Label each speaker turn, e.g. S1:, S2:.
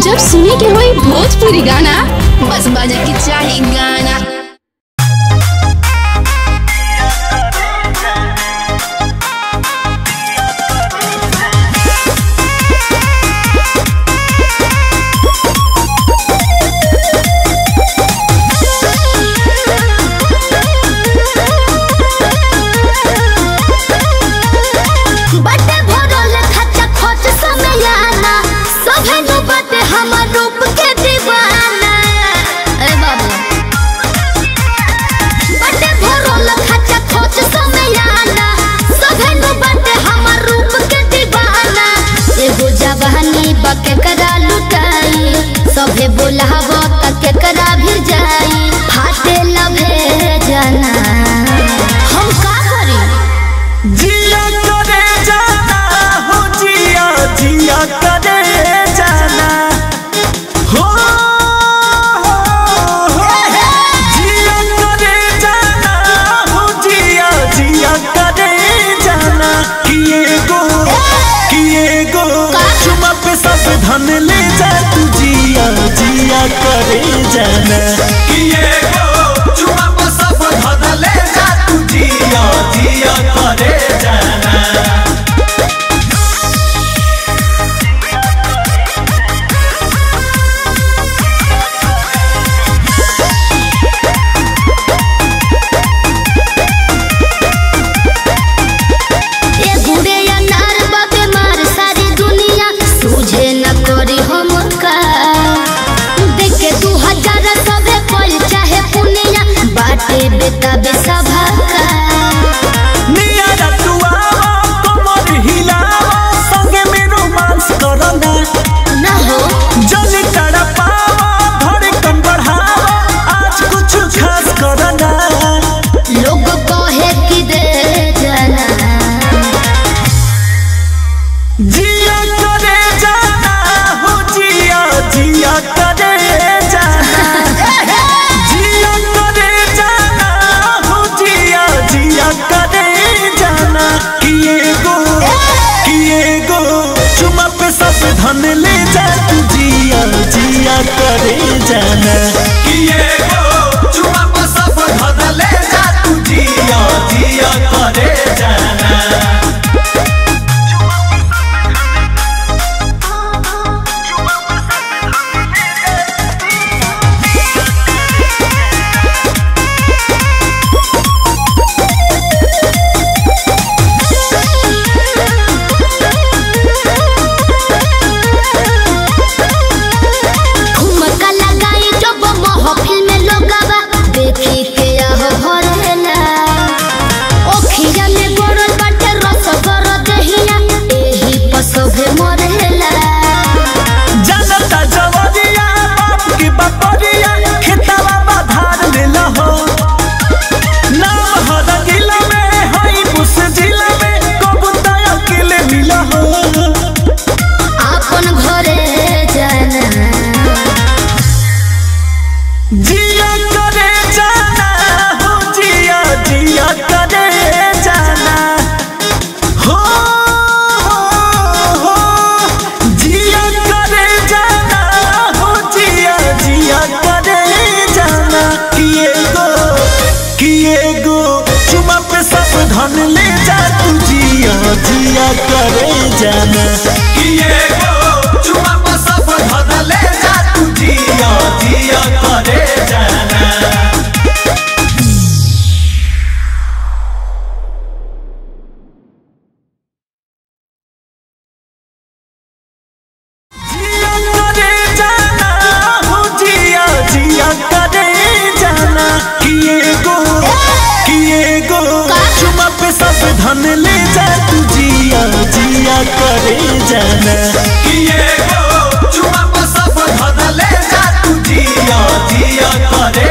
S1: जब सुने के होई भोजपुरी गाना बस बजे के चाही गाना। केकरा लुटाई सभे बोलाव केकरा भी जाई फाटे लभे जाना हम का करी
S2: जिया करे जाना हो जिया जिया करे जाना हो जिया करे जाना हो जिया जिया करे जाना किए गो चुमा पे सब धन ले जा तू जिया जिया करे जाना किए गो चुमा पे सब धन ले जा तू जिया जिया करे जाना।
S1: बेटा बेसभा का
S2: नियारा तुआ कमर हिलावा संगे में रोमांस करना
S1: ना हो
S2: जल्दी तड़पावा धड़कन बढ़ावा आज कुछ खास करना
S1: लोग कहे कि दे जाना
S2: जिया करे जाना हो जिया जिया करे जाना जिया करे जाना हो जिया जिया करे जाना किए गो चुमा पे सब धन ले जा तू जिया जिया करे जाना किए गो चुमा पे सब धन ले जा तू जिया जिया करे जाना। जिया करे जाना हो जिया जिया करे जाना हो जिया करे जाना हो जिया जिया करे जाना किए गो चुमा पे सब धन ले जा तू जिया जिया करे जाना किए गो चुमा पे सब धन ले जा तू जिया जिया करे जाना। जिया करे जाना हो जिया जिया करे जाना किए गो चुमा पे सब धन ले जा तू जिया जिया करे जाना किए गो चुमा पे सब धन ले जा तू जिया जिया करे